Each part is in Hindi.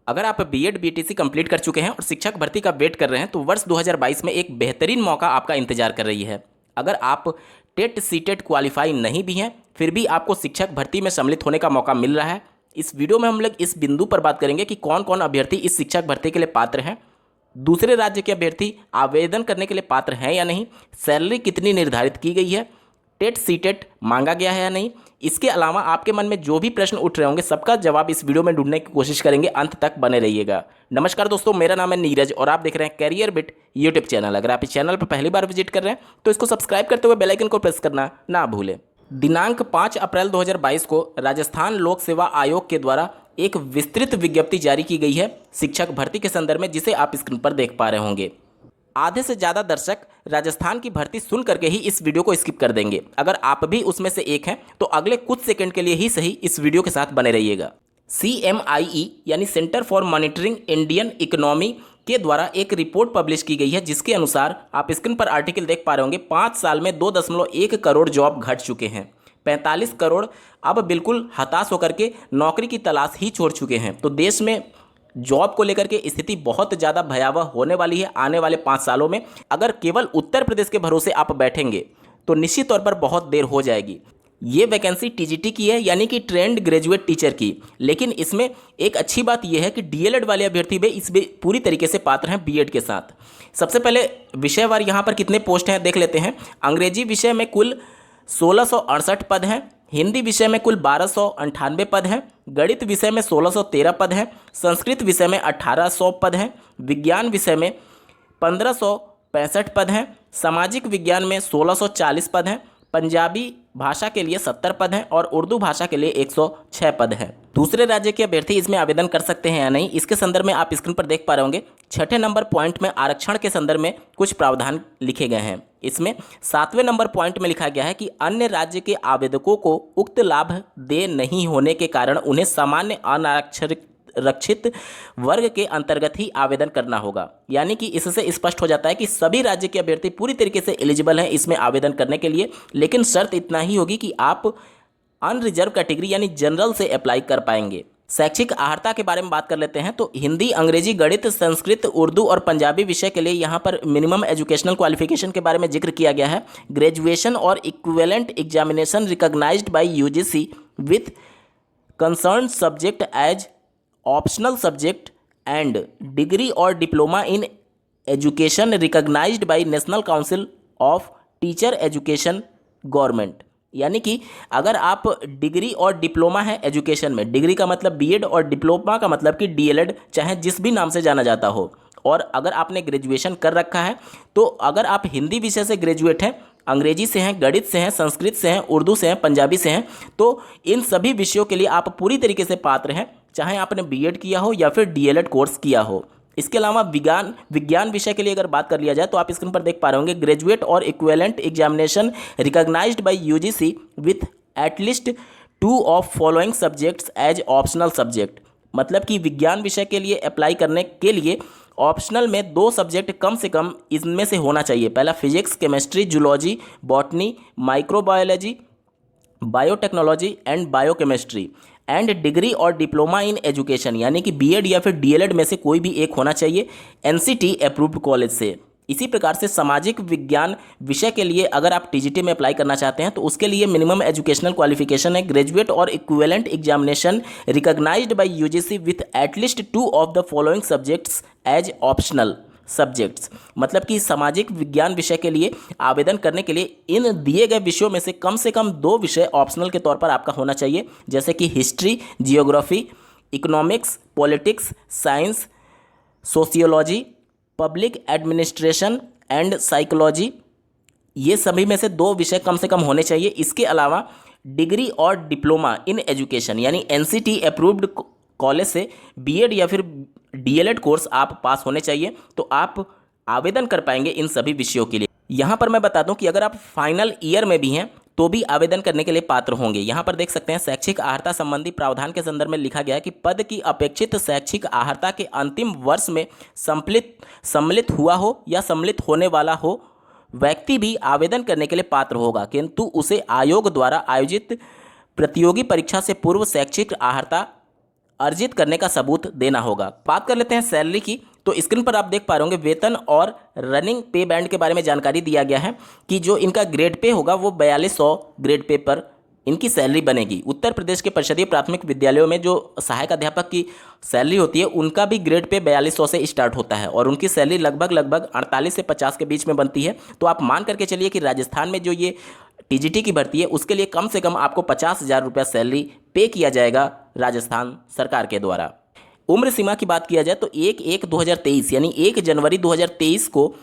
अगर आप बीएड बीटीसी कंप्लीट कर चुके हैं और शिक्षक भर्ती का वेट कर रहे हैं तो वर्ष 2022 में एक बेहतरीन मौका आपका इंतजार कर रही है। अगर आप टेट सीटेट क्वालिफाई नहीं भी हैं फिर भी आपको शिक्षक भर्ती में सम्मिलित होने का मौका मिल रहा है। इस वीडियो में हम लोग इस बिंदु पर बात करेंगे कि कौन कौन अभ्यर्थी इस शिक्षक भर्ती के लिए पात्र हैं, दूसरे राज्य के अभ्यर्थी आवेदन करने के लिए पात्र हैं या नहीं, सैलरी कितनी निर्धारित की गई है, टेट सीटेट मांगा गया है या नहीं। इसके अलावा आपके मन में जो भी प्रश्न उठ रहे होंगे सबका जवाब इस वीडियो में ढूंढने की कोशिश करेंगे। अंत तक बने रहिएगा। नमस्कार दोस्तों, मेरा नाम है नीरज और आप देख रहे हैं कैरियर बिट यूट्यूब चैनल। अगर आप इस चैनल पर पहली बार विजिट कर रहे हैं तो इसको सब्सक्राइब करते हुए बेल आइकन को प्रेस करना ना भूलें। दिनांक 5 अप्रैल 2022 को राजस्थान लोक सेवा आयोग के द्वारा एक विस्तृत विज्ञप्ति जारी की गई है शिक्षक भर्ती के संदर्भ में, जिसे आप स्क्रीन पर देख पा रहे होंगे। आधे से ज़्यादा दर्शक राजस्थान की भर्ती सुन करके ही इस वीडियो को स्किप कर देंगे। अगर आप भी उसमें से एक हैं तो अगले कुछ सेकंड के लिए ही सही इस वीडियो के साथ बने रहिएगा। CMIE यानी centre for monitoring Indian economy के द्वारा एक रिपोर्ट पब्लिश की गई है, जिसके अनुसार आप स्क्रीन पर आर्टिकल देख पा रहे होंगे। 5 साल में 2.1 करोड़ जॉब घट चुके हैं। 45 करोड़ अब बिल्कुल हताश होकर के नौकरी की तलाश ही छोड़ चुके हैं। तो देश में जॉब को लेकर के स्थिति बहुत ज़्यादा भयावह होने वाली है आने वाले 5 सालों में। अगर केवल उत्तर प्रदेश के भरोसे आप बैठेंगे तो निश्चित तौर पर बहुत देर हो जाएगी। ये वैकेंसी टीजीटी की है, यानी कि ट्रेंड ग्रेजुएट टीचर की। लेकिन इसमें एक अच्छी बात यह है कि डीएलएड वाले अभ्यर्थी भी इसमें पूरी तरीके से पात्र हैं बीएड के साथ। सबसे पहले विषयवार यहाँ पर कितने पोस्ट हैं देख लेते हैं। अंग्रेजी विषय में कुल 1668 पद हैं, हिंदी विषय में कुल 1298 पद हैं, गणित विषय में 1613 पद हैं, संस्कृत विषय में 1800 पद हैं, विज्ञान विषय में 1565 पद हैं, सामाजिक विज्ञान में 1640 पद हैं, पंजाबी भाषा के लिए 70 पद हैं और उर्दू भाषा के लिए 106 पद हैं। दूसरे राज्य के अभ्यर्थी इसमें आवेदन कर सकते हैं या नहीं, इसके संदर्भ में आप स्क्रीन पर देख पा रहे होंगे। 6ठे नंबर पॉइंट में आरक्षण के संदर्भ में कुछ प्रावधान लिखे गए हैं। इसमें 7वें नंबर पॉइंट में लिखा गया है कि अन्य राज्य के आवेदकों को उक्त लाभ दे नहीं होने के कारण उन्हें सामान्य अनारक्षित वर्ग के अंतर्गत ही आवेदन करना होगा। यानी कि इससे स्पष्ट हो जाता है कि सभी राज्य के अभ्यर्थी पूरी तरीके से एलिजिबल हैं इसमें आवेदन करने के लिए, लेकिन शर्त इतना ही होगी कि आप अनरिजर्व कैटेगरी यानी जनरल से अप्लाई कर पाएंगे। शैक्षिक अर्हता के बारे में बात कर लेते हैं तो हिंदी, अंग्रेजी, गणित, संस्कृत, उर्दू और पंजाबी विषय के लिए यहाँ पर मिनिमम एजुकेशनल क्वालिफिकेशन के बारे में जिक्र किया गया है। ग्रेजुएशन और equivalent examination recognised by UGC with concern subject as optional subject and degree और diploma in education recognised by National Council of Teacher Education government. यानी कि अगर आप डिग्री और डिप्लोमा है एजुकेशन में, डिग्री का मतलब बीएड और डिप्लोमा का मतलब कि डीएलएड, चाहे जिस भी नाम से जाना जाता हो, और अगर आपने ग्रेजुएशन कर रखा है तो अगर आप हिंदी विषय से ग्रेजुएट हैं, अंग्रेजी से हैं, गणित से हैं, संस्कृत से हैं, उर्दू से हैं, पंजाबी से हैं, तो इन सभी विषयों के लिए आप पूरी तरीके से पात्र हैं, चाहे आपने बीएड किया हो या फिर डीएलएड कोर्स किया हो। इसके अलावा विज्ञान विषय के लिए अगर बात कर लिया जाए तो आप स्क्रीन पर देख पा रहे होंगे। ग्रेजुएट और equivalent examination recognised by UGC with at least 2 of following subjects as optional subject. मतलब कि विज्ञान विषय के लिए अप्लाई करने के लिए ऑप्शनल में 2 सब्जेक्ट कम से कम इनमें से होना चाहिए। पहला physics, chemistry, zoology, botany, microbiology, biotechnology and biochemistry and degree और डिप्लोमा इन एजुकेशन, यानी कि बीएड या फिर डीएलएड में से कोई भी एक होना चाहिए एनसीटी अप्रूव्ड कॉलेज से। इसी प्रकार से सामाजिक विज्ञान विषय के लिए अगर आप टीजीटी में अप्लाई करना चाहते हैं तो उसके लिए मिनिमम एजुकेशनल क्वालिफिकेशन है ग्रेजुएट और equivalent examination recognised by UGC with at least 2 of the following subjects as optional subjects. मतलब कि सामाजिक विज्ञान विषय के लिए आवेदन करने के लिए इन दिए गए विषयों में से कम 2 विषय ऑप्शनल के तौर पर आपका होना चाहिए, जैसे कि history, geography, economics, politics, science, sociology, public administration and psychology. ये सभी में से 2 विषय कम से कम होने चाहिए। इसके अलावा डिग्री और डिप्लोमा इन एजुकेशन यानी एनसीटी अप्रूव्ड कॉलेज से बीएड या फिर डीएलएड कोर्स आप पास होने चाहिए, तो आप आवेदन कर पाएंगे इन सभी विषयों के लिए। यहाँ पर मैं बता दूं कि अगर आप फाइनल ईयर में भी हैं तो भी आवेदन करने के लिए पात्र होंगे। यहाँ पर देख सकते हैं शैक्षिक अर्हता संबंधी प्रावधान के संदर्भ में लिखा गया है कि पद की अपेक्षित शैक्षिक अर्हता के अंतिम वर्ष में सम्मिलित हुआ हो या सम्मिलित होने वाला हो व्यक्ति भी आवेदन करने के लिए पात्र होगा, किंतु उसे आयोग द्वारा आयोजित प्रतियोगी परीक्षा से पूर्व शैक्षिक अर्हता अर्जित करने का सबूत देना होगा। बात कर लेते हैं सैलरी की। तो स्क्रीन पर आप देख पा रहे होंगे वेतन और रनिंग पे बैंड के बारे में जानकारी दिया गया है कि जो इनका ग्रेड पे होगा वो 4200 ग्रेड पे पर इनकी सैलरी बनेगी। उत्तर प्रदेश के परिषदीय प्राथमिक विद्यालयों में जो सहायक अध्यापक की सैलरी होती है उनका भी ग्रेड पे 4200 से स्टार्ट होता है और उनकी सैलरी लगभग 48 से 50 के बीच में बनती है। तो आप मान करके चलिए कि राजस्थान में जो ये टीजीटी की भर्ती है उसके लिए कम से कम आपको 50,000 रुपया सैलरी पे किया जाएगा राजस्थान सरकार के द्वारा। उम्र सीमा की बात किया जाए तो 1/1/2023 यानी 1 जनवरी 2023 को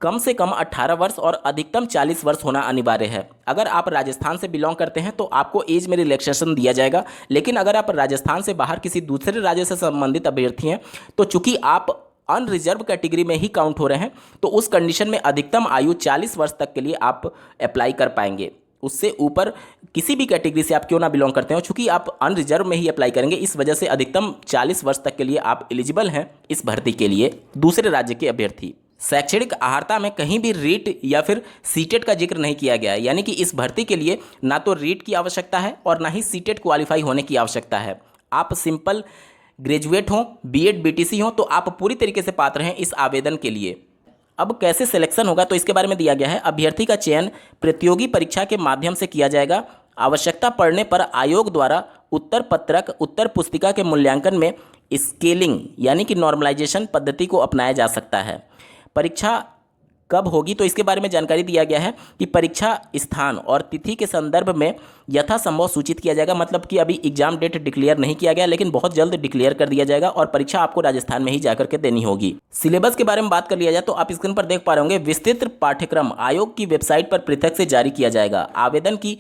कम से कम 18 वर्ष और अधिकतम 40 वर्ष होना अनिवार्य है। अगर आप राजस्थान से बिलोंग करते हैं तो आपको एज में रिलैक्सेशन दिया जाएगा, लेकिन अगर आप राजस्थान से बाहर किसी दूसरे राज्य से संबंधित अभ्यर्थी हैं तो चूंकि आप अनरिजर्व कैटेगरी में ही काउंट हो रहे हैं तो उस कंडीशन में अधिकतम आयु 40 वर्ष तक के लिए आप अप्लाई कर पाएंगे। उससे ऊपर किसी भी कैटेगरी से आप क्यों ना बिलोंग करते हो, चूंकि आप अनरिजर्व में ही अप्लाई करेंगे, इस वजह से अधिकतम 40 वर्ष तक के लिए आप एलिजिबल हैं इस भर्ती के लिए दूसरे राज्य के अभ्यर्थी। शैक्षणिक अर्हता में कहीं भी रीट या फिर सीटेट का जिक्र नहीं किया गया है, यानी कि इस भर्ती के लिए ना तो रीट की आवश्यकता है और ना ही सीटेट क्वालिफाई होने की आवश्यकता है। आप सिंपल ग्रेजुएट हों, बीएड बीटीसी हों तो आप पूरी तरीके से पात्र हैं इस आवेदन के लिए। अब कैसे सिलेक्शन होगा तो इसके बारे में दिया गया है। अभ्यर्थी का चयन प्रतियोगी परीक्षा के माध्यम से किया जाएगा। आवश्यकता पड़ने पर आयोग द्वारा उत्तर पत्रक उत्तर पुस्तिका के मूल्यांकन में स्केलिंग यानी कि नॉर्मलाइजेशन पद्धति को अपनाया जा सकता है। परीक्षा कब होगी तो इसके बारे में जानकारी दिया गया है कि परीक्षा स्थान और तिथि के संदर्भ में यथासंभव सूचित किया जाएगा। मतलब कि अभी एग्जाम डेट डिक्लेयर नहीं किया गया, लेकिन बहुत जल्द डिक्लेयर कर दिया जाएगा और परीक्षा आपको राजस्थान में ही जाकर के देनी होगी। सिलेबस के बारे में बात कर लिया जाए तो आप स्क्रीन पर देख पा रहे होंगे विस्तृत पाठ्यक्रम आयोग की वेबसाइट पर पृथक से जारी किया जाएगा। आवेदन की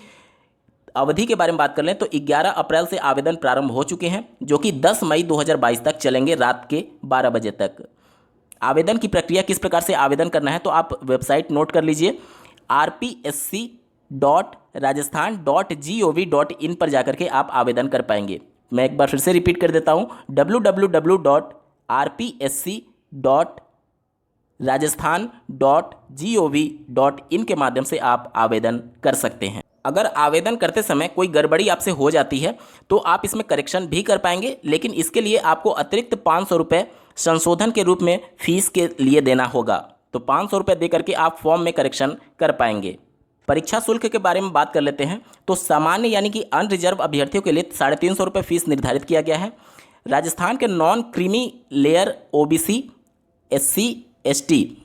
अवधि के बारे में बात कर लें तो 11 अप्रैल से आवेदन प्रारंभ हो चुके हैं जो कि 10 मई 2022 तक चलेंगे रात के 12 बजे तक। आवेदन की प्रक्रिया किस प्रकार से आवेदन करना है तो आप वेबसाइट नोट कर लीजिए rpsc.rajasthan.gov.in पर जाकर के आप आवेदन कर पाएंगे। मैं एक बार फिर से रिपीट कर देता हूँ www.rpsc.rajasthan.gov.in के माध्यम से आप आवेदन कर सकते हैं। अगर आवेदन करते समय कोई गड़बड़ी आपसे हो जाती है तो आप इसमें करेक्शन भी कर पाएंगे, लेकिन इसके लिए आपको अतिरिक्त 500 रुपये संशोधन के रूप में फीस के लिए देना होगा। तो 500 रुपये दे करके आप फॉर्म में करेक्शन कर पाएंगे। परीक्षा शुल्क के बारे में बात कर लेते हैं तो सामान्य यानी कि अनरिजर्व अभ्यर्थियों के लिए 350 रुपये फीस निर्धारित किया गया है। राजस्थान के non creamy layer OBC, SC, ST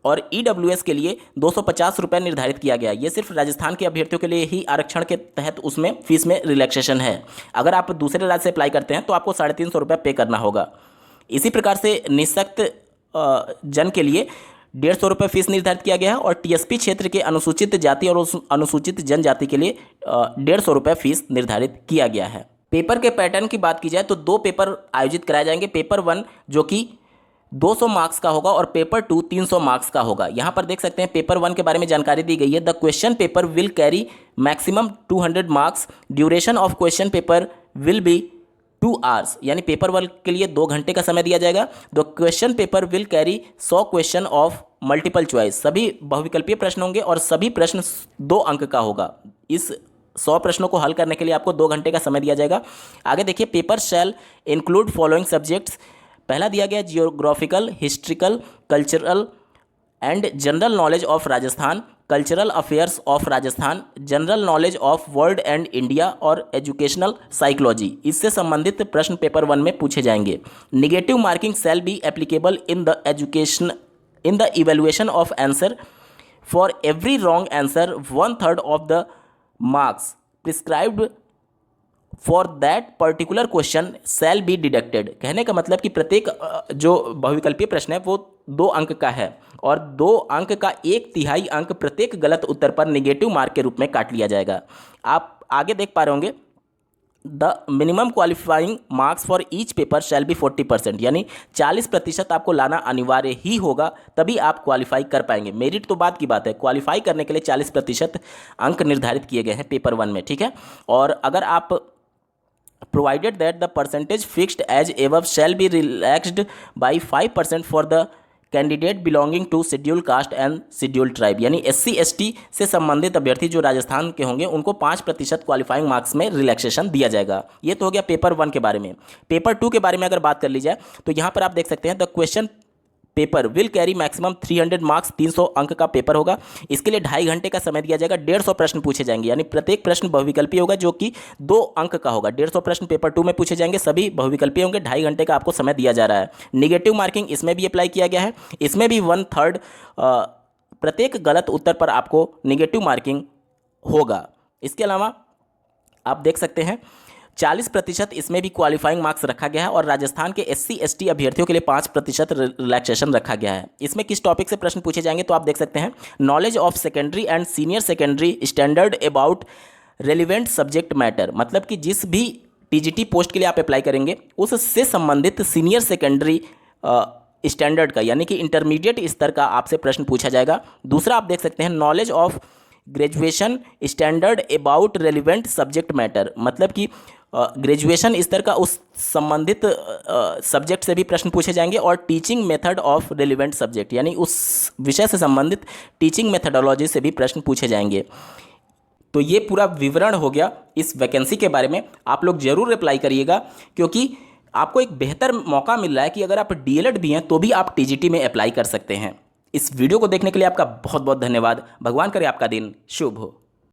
और ईडब्ल्यूएस के लिए 250 रुपये निर्धारित किया गया। ये सिर्फ राजस्थान के अभ्यर्थियों के लिए ही आरक्षण के तहत उसमें फीस में रिलैक्सेशन है। अगर आप दूसरे राज्य से अप्लाई करते हैं तो आपको 350 रुपये पे करना होगा। इसी प्रकार से निःशक्त जन के लिए 150 रुपये फीस निर्धारित किया गया है और टीएसपी क्षेत्र के अनुसूचित जाति और अनुसूचित जनजाति के लिए 150 रुपये फीस निर्धारित किया गया है। पेपर के पैटर्न की बात की जाए तो 2 पेपर आयोजित कराए जाएंगे। पेपर 1 जो कि 200 मार्क्स का होगा और पेपर 2 300 मार्क्स का होगा। यहाँ पर देख सकते हैं पेपर 1 के बारे में जानकारी दी गई है। The question paper will carry maximum 200 marks. Duration of question paper will be 2 hours, यानी पेपर 1 के लिए 2 घंटे का समय दिया जाएगा। The question paper will carry 100 question of multiple choice. सभी बहुविकल्पीय प्रश्न होंगे और सभी प्रश्न 2 अंक का होगा। इस 100 प्रश्नों को हल करने के लिए आपको 2 घंटे का समय दिया जाएगा। आगे देखिए, paper shall include following subjects. पहला दिया गया geographical, historical, cultural and general knowledge of Rajasthan, cultural affairs of Rajasthan, general knowledge of world and India और एजुकेशनल साइकोलॉजी। इससे संबंधित प्रश्न पेपर 1 में पूछे जाएंगे। Negative marking shall be applicable in the evaluation of answer for every wrong answer 1/3 of the marks prescribed for that particular question shall be deducted. कहने का मतलब कि प्रत्येक जो बहुविकल्पीय प्रश्न है वो 2 अंक का है और 2 अंक का 1/3 अंक प्रत्येक गलत उत्तर पर निगेटिव मार्क के रूप में काट लिया जाएगा। आप आगे देख पा रहे होंगे, the minimum qualifying marks for each paper shall be 40%, यानी 40% आपको लाना अनिवार्य ही होगा, तभी आप क्वालिफाई कर पाएंगे। मेरिट तो बात की बात है, क्वालिफाई करने के लिए 40% अंक निर्धारित किए गए हैं पेपर 1 में, ठीक है। और अगर आप provided that the percentage fixed as above shall be relaxed by 5% for the candidate belonging to schedule caste and schedule tribe, यानी SC/ST से संबंधित अभ्यर्थी जो राजस्थान के होंगे उनको 5% क्वालिफाइंग मार्क्स में रिलैक्सेशन दिया जाएगा। ये तो हो गया पेपर 1 के बारे में। पेपर 2 के बारे में अगर बात कर ली जाए तो यहाँ पर आप देख सकते हैं the question paper will carry maximum 300 marks, 300 अंक का पेपर होगा। इसके लिए 2.5 घंटे का समय दिया जाएगा। 150 प्रश्न पूछे जाएंगे, यानी प्रत्येक प्रश्न बहुविकल्पी होगा जो कि 2 अंक का होगा। 150 प्रश्न पेपर 2 में पूछे जाएंगे, सभी बहुविकल्पी होंगे। 2.5 घंटे का आपको समय दिया जा रहा है। निगेटिव मार्किंग इसमें भी अप्लाई किया गया है। इसमें भी 1/3 प्रत्येक गलत उत्तर पर आपको निगेटिव मार्किंग होगा। इसके अलावा आप देख सकते हैं 40% इसमें भी क्वालिफाइंग मार्क्स रखा गया है और राजस्थान के SC/ST अभ्यर्थियों के लिए 5% रिलैक्सेशन रखा गया है। इसमें किस टॉपिक से प्रश्न पूछे जाएंगे तो आप देख सकते हैं knowledge of secondary and senior secondary standard about relevant subject matter, मतलब कि जिस भी TGT पोस्ट के लिए आप अप्लाई करेंगे उससे संबंधित सीनियर सेकेंडरी स्टैंडर्ड का, यानी कि इंटरमीडिएट स्तर का आपसे प्रश्न पूछा जाएगा। दूसरा आप देख सकते हैं knowledge of graduation standard about relevant subject matter, मतलब कि ग्रेजुएशन स्तर का उस संबंधित सब्जेक्ट से भी प्रश्न पूछे जाएंगे। और teaching method of relevant subject, यानी उस विषय से संबंधित टीचिंग मेथडोलॉजी से भी प्रश्न पूछे जाएंगे। तो ये पूरा विवरण हो गया इस वैकेंसी के बारे में। आप लोग जरूर अप्लाई करिएगा क्योंकि आपको एक बेहतर मौका मिल रहा है कि अगर आप DLED भी हैं तो भी आप TGT में अप्लाई कर सकते हैं। इस वीडियो को देखने के लिए आपका बहुत बहुत धन्यवाद। भगवान करे आपका दिन शुभ हो।